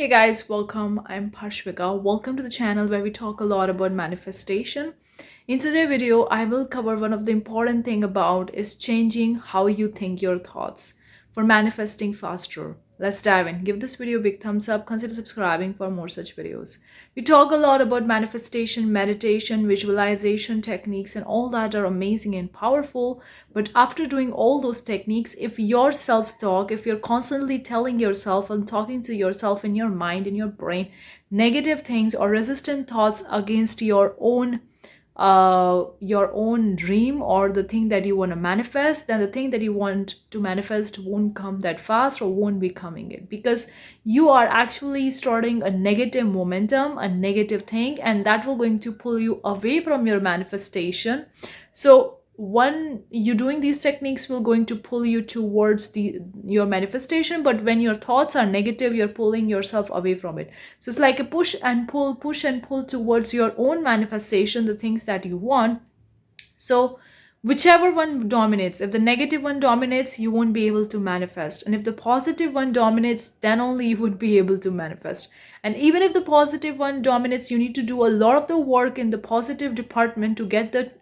Hey guys, welcome. I'm Parshvika. Welcome to the channel where we talk a lot about manifestation. In today's video, I will cover one of the important thing about is changing how you think your thoughts for manifesting faster. Let's dive in. Give this video a big thumbs up. Consider subscribing for more such videos. We talk a lot about manifestation, meditation, visualization techniques, and all that are amazing and powerful. But after doing all those techniques, if your self talk, if you're constantly telling yourself and talking to yourself in your mind, in your brain, negative things or resistant thoughts against your own dream or the thing that you want to manifest, then the thing that you want to manifest won't come that fast or won't be coming it, because you are actually starting a negative momentum, a negative thing, and that will going to pull you away from your manifestation. So one, you doing these techniques will going to pull you towards the your manifestation, but when your thoughts are negative, you're pulling yourself away from it. So it's like a push and pull towards your own manifestation, the things that you want. So whichever one dominates, if the negative one dominates, you won't be able to manifest, and if the positive one dominates, then only you would be able to manifest. And even if the positive one dominates, you need to do a lot of the work in the positive department to get the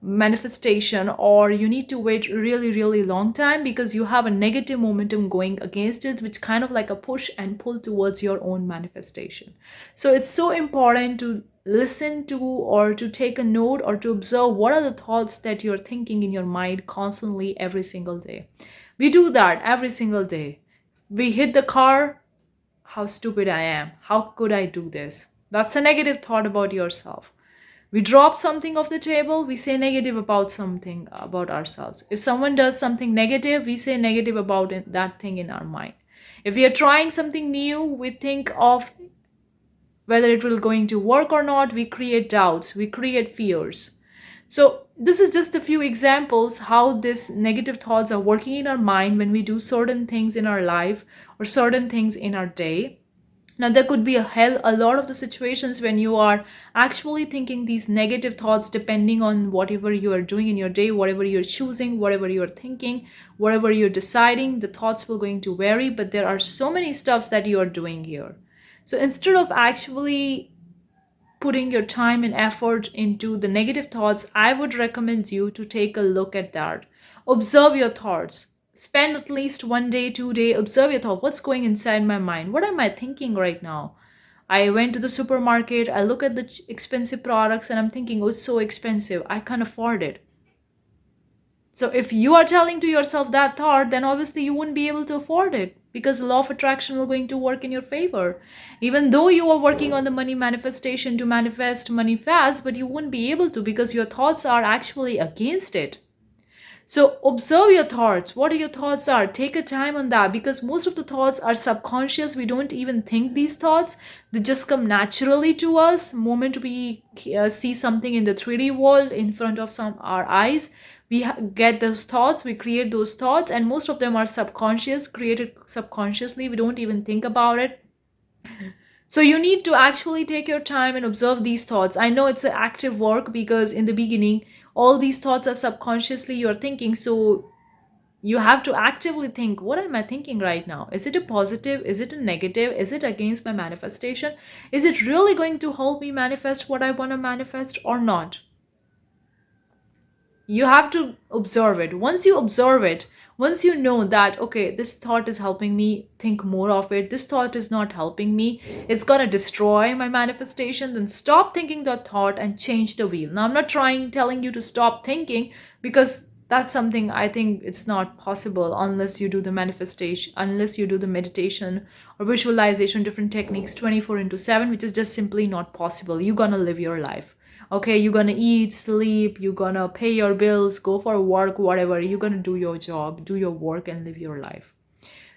manifestation, or you need to wait really long time because you have a negative momentum going against it, which kind of like a push and pull towards your own manifestation. So it's so important to listen to or to take a note or to observe what are the thoughts that you're thinking in your mind constantly every single day. We do that every single day. We hit the car, how stupid I am, how could I do this? That's a negative thought about yourself. We drop something off the table, we say negative about something about ourselves. If someone does something negative, we say negative about that thing in our mind. If we are trying something new, we think of whether it will going to work or not. We create doubts, we create fears. So this is just a few examples how these negative thoughts are working in our mind when we do certain things in our life or certain things in our day. Now, there could be a lot of the situations when you are actually thinking these negative thoughts, depending on whatever you are doing in your day, whatever you're choosing, whatever you're thinking, whatever you're deciding, the thoughts will going to vary. But there are so many stuffs that you are doing here. So instead of actually putting your time and effort into the negative thoughts, I would recommend you to take a look at that. Observe your thoughts. Spend at least 1 day, 2 day, observe your thought. What's going inside my mind? What am I thinking right now? I went to the supermarket, I look at the expensive products and I'm thinking, oh, it's so expensive, I can't afford it. So if you are telling to yourself that thought, then obviously you wouldn't be able to afford it, because the law of attraction will going to work in your favor. Even though you are working on the money manifestation to manifest money fast, but you wouldn't be able to because your thoughts are actually against it. So observe your thoughts. What your thoughts are. Take a time on that, because most of the thoughts are subconscious. We don't even think these thoughts. They just come naturally to us. The moment we see something in the 3D world in front of our eyes, we get those thoughts, we create those thoughts, and most of them are subconscious, created subconsciously. We don't even think about it. So you need to actually take your time and observe these thoughts. I know it's an active work, because in the beginning, all these thoughts are subconsciously you're thinking. So you have to actively think, what am I thinking right now? Is it a positive? Is it a negative? Is it against my manifestation? Is it really going to help me manifest what I want to manifest or not? You have to observe it. Once you observe it, once you know that, okay, this thought is helping me think more of it, this thought is not helping me, it's gonna destroy my manifestation, then stop thinking that thought and change the wheel. Now, I'm not telling you to stop thinking, because that's something I think it's not possible unless you do the manifestation, unless you do the meditation or visualization, different techniques 24/7, which is just simply not possible. You're gonna live your life. Okay, you're gonna eat, sleep, you're gonna pay your bills, go for work, whatever. You're gonna do your job, do your work, and live your life.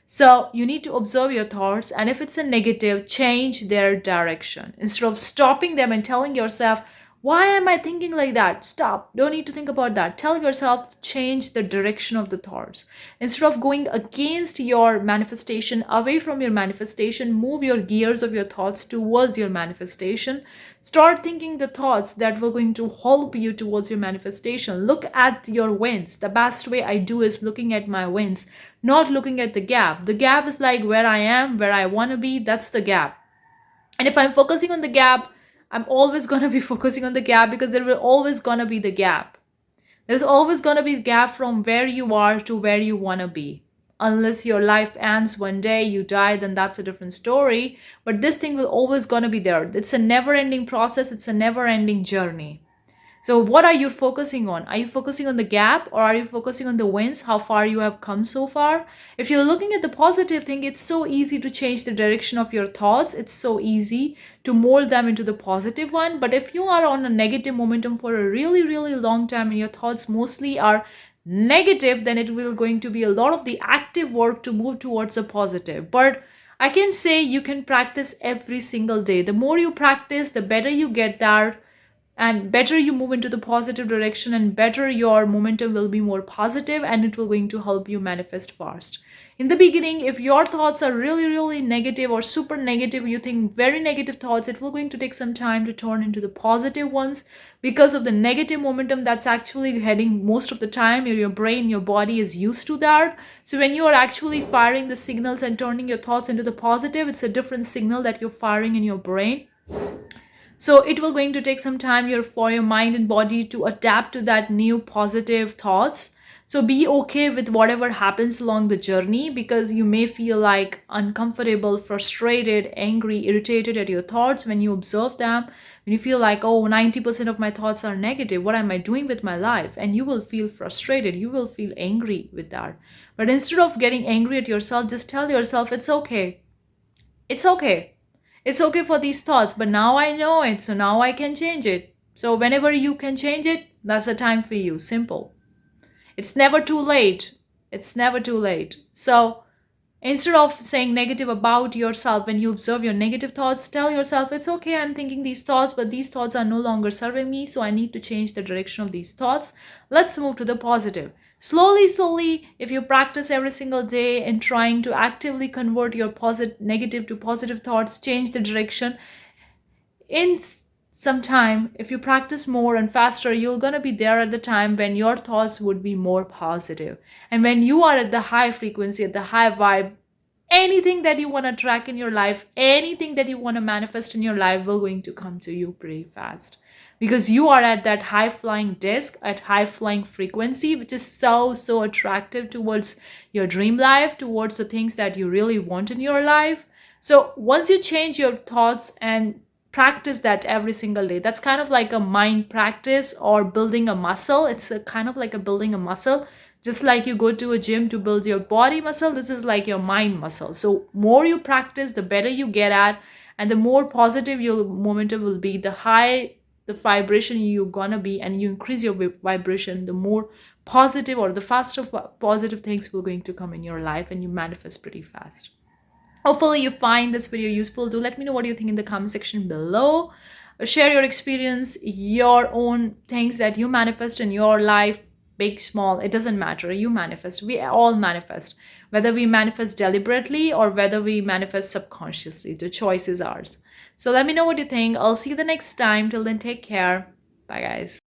So you need to observe your thoughts, and if it's a negative, change their direction. Instead of stopping them and telling yourself, Why am I thinking like that? Stop. Don't need to think about that. Tell yourself, change the direction of the thoughts. Instead of going against your manifestation, away from your manifestation, move your gears of your thoughts towards your manifestation. Start thinking the thoughts that will going to help you towards your manifestation. Look at your wins. The best way I do is looking at my wins, not looking at the gap. The gap is like where I am, where I want to be. That's the gap. And if I'm focusing on the gap, I'm always going to be focusing on the gap, because there will always going to be the gap. There's always going to be a gap from where you are to where you want to be. Unless your life ends one day, you die, then that's a different story. But this thing will always going to be there. It's a never ending process. It's a never ending journey. So, what are you focusing on? Are you focusing on the gap, or are you focusing on the wins, how far you have come so far? If you're looking at the positive thing, it's so easy to change the direction of your thoughts. It's so easy to mold them into the positive one. But if you are on a negative momentum for a really, really long time and your thoughts mostly are negative, then it will going to be a lot of the active work to move towards a positive. But I can say you can practice every single day. The more you practice, the better you get there, and better you move into the positive direction, and better your momentum will be more positive, and it will going to help you manifest fast. In the beginning, if your thoughts are really, really negative or super negative, you think very negative thoughts, it will going to take some time to turn into the positive ones, because of the negative momentum that's actually heading most of the time. Your brain, your body is used to that. So when you are actually firing the signals and turning your thoughts into the positive, it's a different signal that you're firing in your brain. So it will going to take some time for your mind and body to adapt to that new positive thoughts. So be okay with whatever happens along the journey, because you may feel like uncomfortable, frustrated, angry, irritated at your thoughts when you observe them. When you feel like, oh, 90% of my thoughts are negative, what am I doing with my life? And you will feel frustrated, you will feel angry with that. But instead of getting angry at yourself, just tell yourself, it's okay. It's okay. It's okay for these thoughts, but now I know it, so now I can change it. So whenever you can change it, that's the time for you. Simple. It's never too late. It's never too late. So instead of saying negative about yourself, when you observe your negative thoughts, tell yourself, it's okay, I'm thinking these thoughts, but these thoughts are no longer serving me, so I need to change the direction of these thoughts. Let's move to the positive. Slowly, slowly, if you practice every single day in trying to actively convert your negative to positive thoughts, change the direction, in some time, if you practice more and faster, you're going to be there at the time when your thoughts would be more positive. And when you are at the high frequency, at the high vibe, anything that you want to track in your life, anything that you want to manifest in your life will going to come to you pretty fast, because you are at that high flying disc, at high flying frequency, which is so attractive towards your dream life, towards the things that you really want in your life. So once you change your thoughts and practice that every single day, that's kind of like a mind practice or building a muscle. It's a kind of like a building a muscle. Just like you go to a gym to build your body muscle, this is like your mind muscle. So more you practice, the better you get at, and the more positive your momentum will be, the high the vibration you're gonna be, and you increase your vibration, the more positive or the faster positive things will going to come in your life, and you manifest pretty fast. Hopefully you find this video useful. Do let me know what you think in the comment section below. Share your experience, your own things that you manifest in your life, big, small, it doesn't matter. You manifest. We all manifest. Whether we manifest deliberately or whether we manifest subconsciously, the choice is ours. So let me know what you think. I'll see you the next time. Till then, take care. Bye, guys.